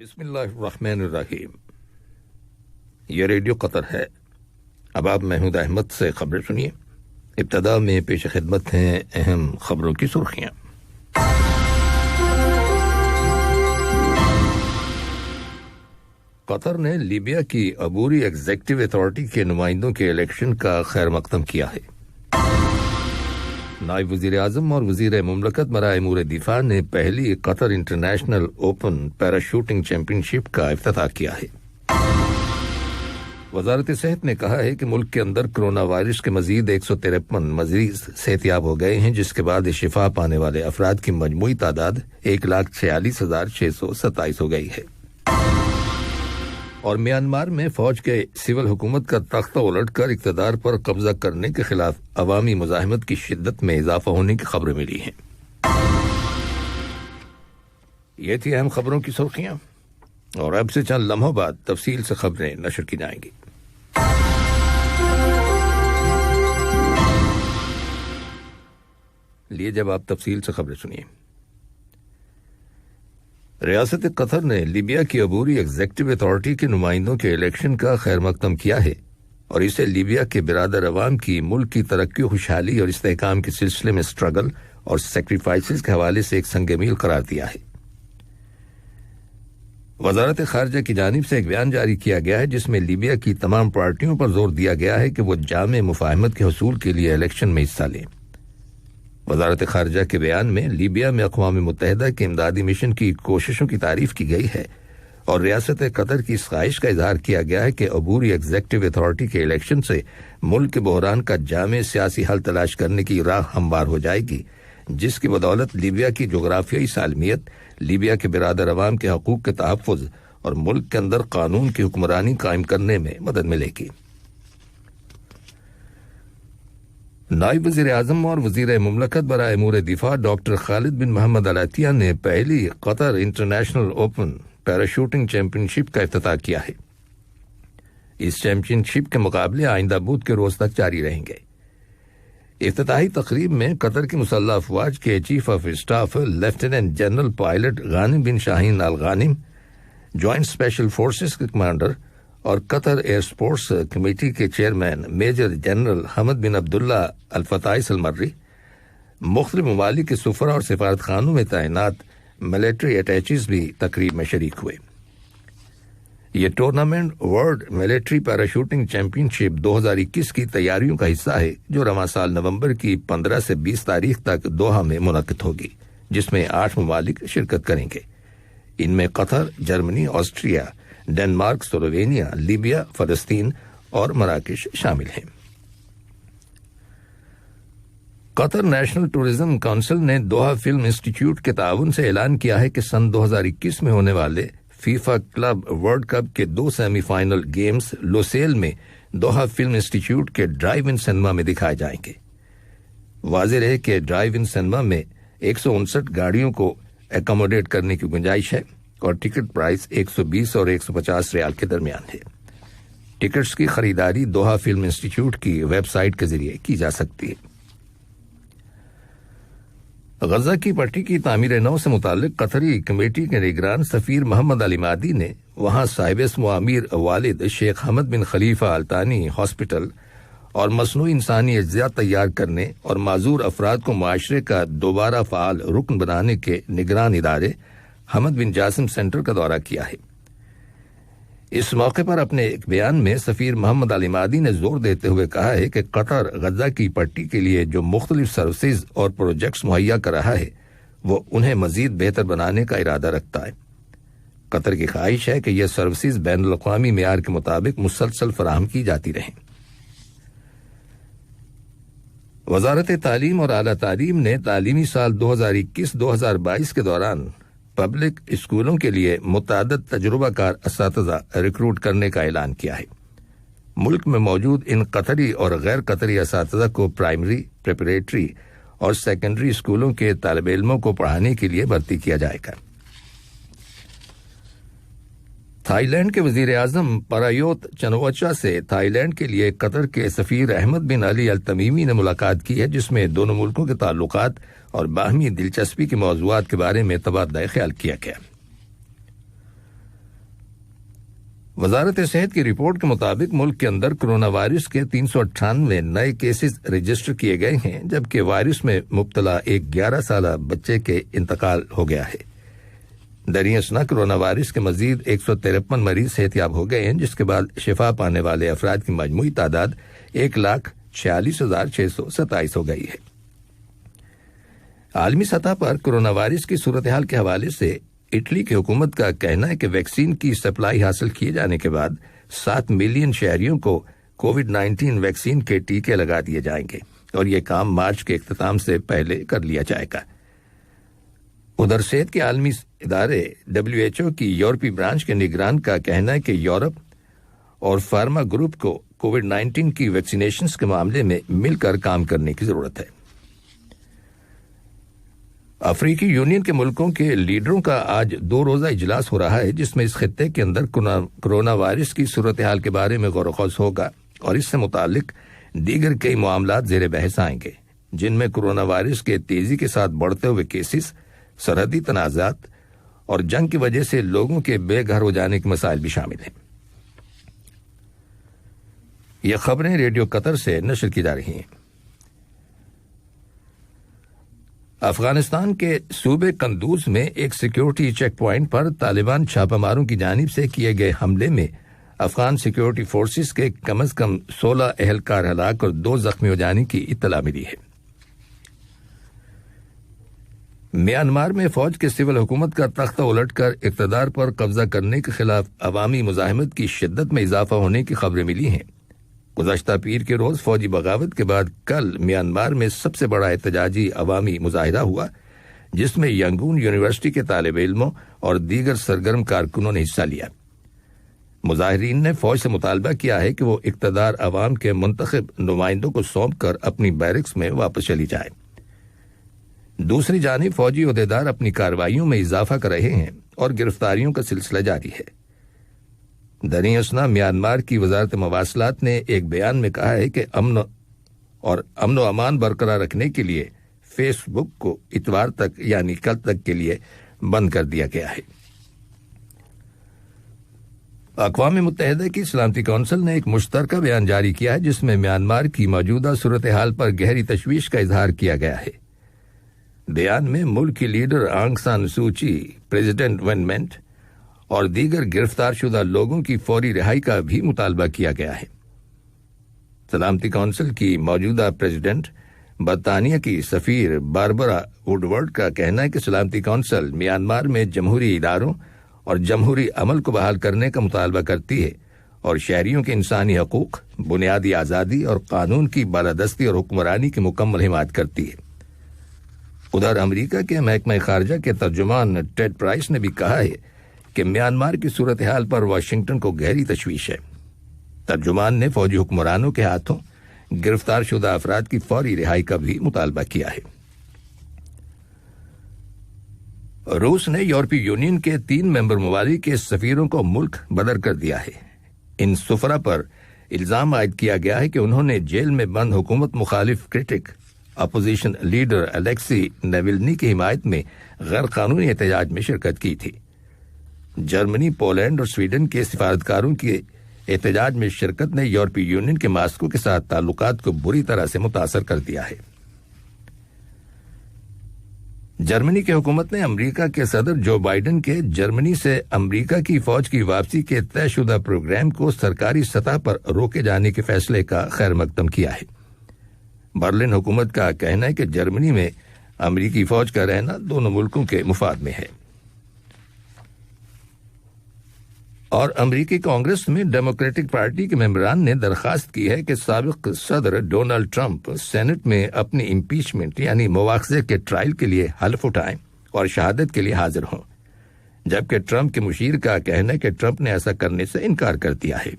बिस्मिल्लाहिर्रहमानिर्रहीम। ये radio Qatar है। अब आप महमूद अहमद से खबरें सुनिए। इब्तदा में पेश खिदमत हैं अहम खबरों की सुर्खियां। कतर ने लीबिया की अबूरी एग्जीक्यूटिव अथॉरिटी के नुमाइंदों के इलेक्शन का खैर मकदम किया है। नायब वजीर आजम और वजीर मुमलकत बराए अमूर दिफा ने पहली Qatar international open parachuting championship का इफ्तिताह किया है। वजारत सेहत ने कहा है कि मुल्क के अंदर कोरोना वायरस के मजीद 153 मरीज सेहतियाब हो गए हैं, जिसके बाद शिफा पाने वाले अफराद की मजमूई तादाद 1,46,627 हो गई है। और म्यांमार में फौज के सिविल हुकूमत का तख्ता उलटकर इक़्तिदार पर कब्जा करने के खिलाफ अवामी मुजाहिमत की शिद्दत में इजाफा होने की खबरें मिली हैं। ये थी अहम खबरों की सुर्खियां, और अब से चंद लम्हों बाद तफसील से खबरें नशर की जाएंगी। लिए जब आप तफसील से खबरें सुनिए। रियासत कतर ने लीबिया की अबूरी एग्जीक्यूटिव अथॉरिटी के नुमाइंदों के इलेक्शन का खैर मकदम किया है और इसे लीबिया के बिरादर अवाम की मुल्क की तरक्की, खुशहाली और इस्तेहकाम के सिलसिले में स्ट्रगल और सेक्रीफाइसेस के हवाले से एक संग मील करार दिया है। वजारत खारजा की जानिब से एक बयान जारी किया गया है, जिसमें लीबिया की तमाम पार्टियों पर जोर दिया गया है कि वो जामे मुफाहमत के हसूल के लिए इलेक्शन में हिस्सा लें। वजारत खारजा के बयान में लीबिया में अक़वाम मुत्तहिदा के इमदादी मिशन की कोशिशों की तारीफ की गई है और रियासत कतर की इस ख्वाहिश का इजहार किया गया है कि अबूरी एग्जीक्यूटिव अथॉरिटी के इलेक्शन से मुल्क के बहरान का जामे सियासी हल तलाश करने की राह हमवार हो जाएगी, जिसकी बदौलत लीबिया की जोग्राफियाई सालमियत, लीबिया के बिरादर अवाम के हकूक के तहफ़्फ़ुज़ और मुल्क के अंदर कानून की हुक्मरानी कायम करने में मदद मिलेगी। नायब वजीर आजम और वजीर मुमलकत बराए अमूर दिफा डॉक्टर खालिद बिन मोहम्मद अल अतिया ने पहली Qatar international open parachuting championship का इफ्तिताह किया है। इस चैंपियनशिप के मुकाबले आइंदा बुध के रोज तक जारी रहेंगे। इफ्तिताही तकरीब में कतर की मुसल्लह अफवाज के chief of staff lieutenant general pilot Ghanim bin Shaheen al Ghanim, joint special forces के कमांडर और कतर एयर स्पोर्ट्स कमेटी के chairman major general Hamad bin Abdullah al Fatais al Marri, मुख्तलिफ ममालिक के सुफरा और सिफारत खानों में तैनात मिलिट्री अटैचीज भी तकरीब में शरीक हुए। यह tournament world military parachuting championship 2021 की तैयारियों का हिस्सा है, जो रवां साल नवंबर की 15 से 20 तारीख तक दोहा में मुनक्किद होगी, जिसमें 8 ममालिक शिरकत करेंगे। इनमें Qatar, Germany, Austria, Denmark, Slovenia, Libya, फलस्तीन और मराकेश शामिल हैं। कतर नेशनल टूरिज्म काउंसिल ने दोहा फिल्म इंस्टीट्यूट के ताउन से ऐलान किया है कि सन 2021 में होने वाले फीफा क्लब वर्ल्ड कप के 2 सेमीफाइनल गेम्स लोसेल में दोहा फिल्म इंस्टीट्यूट के ड्राइव इन सिनेमा में दिखाए जाएंगे। वाज़ेह है कि ड्राइव इन सिनेमा में 159 गाड़ियों को एकोमोडेट करने की गुंजाइश है और टिकट प्राइस 120 और 150 रियाल के दरमियान है। टिकट्स की खरीदारी दोहा फिल्म इंस्टीट्यूट की वेबसाइट के जरिए की जा सकती है। गजा की पट्टी की तामीर नौ से मुताल्लिक कतरी कमेटी के निगरान सफीर मोहम्मद अली मादी ने वहां साहिब इस्म आमिर वालिद शेख हमद बिन खलीफा अल्तानी हॉस्पिटल और मसनूई इंसानी अज्जा तैयार करने और माजूर अफराद को माशरे का दोबारा फाल रुकन बनाने के निगरान इदारे हमद बिन जासिम सेंटर का दौरा किया है। इस मौके पर अपने एक बयान में सफीर मोहम्मद अली मादी ने जोर देते हुए कहा है कि कतर गजा की पट्टी के लिए जो मुख्तलिफ सर्विसेज और प्रोजेक्ट्स मुहैया कर रहा है, वो उन्हें मजीद बेहतर बनाने का इरादा रखता है। कतर की ख्वाहिश है कि यह सर्विसेज बैनुल अक़वामी मेयार के मुताबिक मुसलसल फराहम की जाती रहें। वजारत तालीम और आला तालीम ने तालीमी साल 2021-2022 के दौरान पब्लिक स्कूलों के लिए मुतअद्दिद तजुर्बाकार असातिज़ा रिक्रूट करने का ऐलान किया है। मुल्क में मौजूद इन कतरी और गैर कतरी असातिज़ा को प्राइमरी, प्रिपरेटरी और सेकेंडरी स्कूलों के तालिब इल्मों को पढ़ाने के लिए भर्ती किया जाएगा। थाईलैंड के वजीर आजम परायोत चनोचा से थाईलैंड के लिए कतर के सफीर अहमद बिन अली अल तमीमी ने मुलाकात की है, जिसमें दोनों मुल्कों के ताल्लुकात और बाहमी दिलचस्पी के मौज़ूआत के बारे में तबादला ख्याल किया गया। वजारत सेहत की रिपोर्ट के मुताबिक मुल्क के अंदर कोरोना वायरस के 398 नए केसेस रजिस्टर किए गए हैं, जबकि वायरस में मुब्तला एक 11 साल बच्चे के इंतकाल हो गया है। दरियासना कोरोना वायरस के मजीद 153 मरीज सेहतियाब हो गए हैं, जिसके बाद शिफा पाने वाले अफराद की मजमूई तादाद 1,46,627 हो गई है। आलमी सतह पर कोरोना वायरस की सूरत हाल के हवाले से इटली की हुकूमत का कहना है कि वैक्सीन की सप्लाई हासिल किए जाने के बाद 7 मिलियन शहरियों को कोविड-19 वैक्सीन के टीके लगा दिए जाएंगे और यह काम मार्च के इख्तिताम से पहले कर लिया जाएगा। उधर सेहत के आलमी इदारे WHO की यूरोपीय ब्रांच के निगरान का कहना है कि यूरोप और फार्मा ग्रुप को कोविड-19 की वैक्सीनेशन के मामले में मिलकर काम करने की जरूरत है। अफ्रीकी यूनियन के मुल्कों के लीडरों का आज 2 रोजा इजलास हो रहा है, जिसमें इस खित्ते के अंदर कोरोना वायरस की सूरत हाल के बारे में गौर-व-ख़ौस होगा और इससे मुतालिक दीगर कई मामलात ज़ेर बहस आएंगे, जिनमें कोरोना वायरस के तेजी के साथ बढ़ते हुए केसेस, सरहदी तनाज़ात और जंग की वजह से लोगों के बेघर हो जाने के मसाइल भी शामिल हैं। ये खबरें रेडियो कतर से नशर की जा रही हैं। अफगानिस्तान के सूबे कंदूज में एक सिक्योरिटी चेक पॉइंट पर तालिबान छापामारों की जानिब से किए गए हमले में अफगान सिक्योरिटी फोर्सेस के कम से कम 16 अहलकार हलाक और 2 जख्मी हो जाने की इत्तला मिली है। म्यांमार में फौज के सिविल हुकूमत का तख्ता उलटकर इक़्तिदार पर कब्जा करने के खिलाफ अवामी मुजाहिमत की शिद्दत में इजाफा होने की खबरें मिली हैं। गुज़श्ता पीर के रोज फौजी बगावत के बाद कल म्यांमार में सबसे बड़ा एहतजाजी अवामी मुजाहिरा हुआ, जिसमें यंगून यूनिवर्सिटी के तालिब इल्मों और दीगर सरगर्म कारकुनों ने हिस्सा लिया। मुजाहिरीन ने फौज से मुतालबा किया है कि वो इक़्तिदार अवाम के मुंतखब नुमाइंदों को सौंप कर अपनी बैरक्स में वापस चली जाए। दूसरी जानिब फौजी ओहदेदार अपनी कार्रवाइयों में इजाफा कर रहे हैं और गिरफ्तारियों का सिलसिला जारी है। दरियासना म्यांमार की वजारत मवासलात ने एक बयान में कहा है कि अमन व अमान बरकरार रखने के लिए फेसबुक को इतवार तक यानी कल तक के लिए बंद कर दिया गया है। अक़वाम मुत्तहिदा की सलामती कौंसिल ने एक मुश्तरका बयान जारी किया है, जिसमें म्यांमार की मौजूदा सूरत हाल पर गहरी तशवीश का इजहार किया गया है। बयान में मुल्क की लीडर आंग सान सूची, प्रेसिडेंट विन मिंट और दीगर गिरफ्तार शुदा लोगों की फौरी रिहाई का भी मुतालबा किया गया है। सलामती कौंसिल की मौजूदा प्रेसिडेंट बरतानिया की सफीर बारबरा वुडवर्ड का कहना है कि सलामती कौंसिल म्यांमार में जमहूरी इदारों और जमहूरी अमल को बहाल करने का मुतालबा करती है और शहरियों के इंसानी हकूक, बुनियादी आज़ादी और कानून की बालादस्ती और हुक्मरानी की मुकम्मल हिमायत करती है। उधर अमरीका के महकमा खारजा के तर्जुमान टेड प्राइस ने भी कहा है कि म्यांमार की सूरत हाल पर वाशिंगटन को गहरी तशवीश है। तर्जुमान ने फौजी हुक्मरानों के हाथों गिरफ्तार शुदा अफराद की फौरी रिहाई का भी मुतालबा किया है। रूस ने यूरोपीय यूनियन के 3 मेंबर ममालिक के सफीरों को मुल्क बदर कर दिया है। इन सफरा पर इल्जाम आयद किया गया है कि उन्होंने जेल में बंद हुकूमत मुखालिफ क्रिटिक अपोजिशन लीडर अलेक्सी नेविल्नी की हिमायत में गैर कानूनी एहतजाज में शिरकत की थी। जर्मनी, पोलैंड और स्वीडन के सिफारतकारों की एहतजाज में शिरकत ने यूरोपीय यूनियन के मास्को के साथ ताल्लुकात को बुरी तरह से मुतासर कर दिया है। जर्मनी की हुकूमत ने अमेरिका के सदर जो बाइडेन के जर्मनी से अमेरिका की फौज की वापसी के तयशुदा प्रोग्राम को सरकारी सतह पर रोके जाने के फैसले का खैर मकदम किया है। बर्लिन हुकूमत का कहना है कि जर्मनी में अमेरिकी फौज का रहना दोनों मुल्कों के मुफाद में है। और अमेरिकी कांग्रेस में डेमोक्रेटिक पार्टी के मेंबरान ने दरखास्त की है कि साबिक सदर डोनाल्ड ट्रंप सेनेट में अपनी इम्पीचमेंट यानी मुआवजे के ट्रायल के लिए हल्फ उठाएं और शहादत के लिए हाजिर हों, जबकि ट्रंप के मुशीर का कहना है कि ट्रंप ने ऐसा करने से इनकार कर दिया है।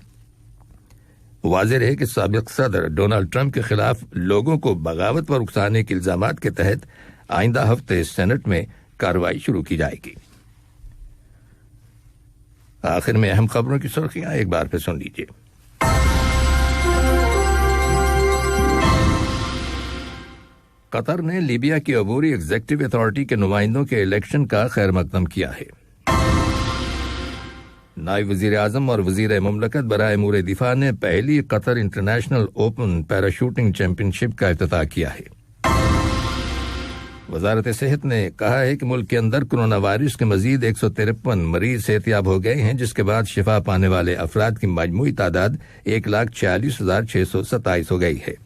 वाज़ेह है कि साबिक सदर डोनाल्ड ट्रंप के खिलाफ लोगों को बगावत पर उकसाने के इल्जामात के तहत आइंदा हफ्ते सेनेट में कार्रवाई शुरू की जाएगी। आखिर में अहम खबरों की सुर्खियां एक बार फिर सुन लीजिए। कतर ने लीबिया की अबूरी एग्जीक्यूटिव अथॉरिटी के नुमाइंदों के इलेक्शन का खैर मकदम किया है। नायब वजीर आजम और वजीर मुमलकत बराए अमूर दिफा ने पहली Qatar international open parachuting championship का इफ्तिताह किया है। वजारत सेहत ने कहा है कि मुल्क के अंदर कोरोना वायरस के मजीद 153 मरीज सेहतियाब हो गए हैं, जिसके बाद शिफा पाने वाले अफराद की मजमूई तादाद 1,46,627 हो गई है।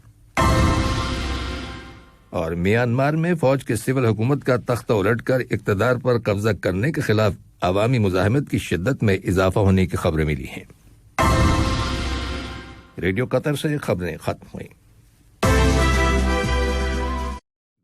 और म्यांमार में फौज के सिविल हुकूमत का तख्ता उलटकर इक्तदार पर कब्जा करने के खिलाफ अवामी मुजाहिमत की शिद्दत में इजाफा होने की खबरें मिली हैं। रेडियो कतर से खबरें खत्म हुई।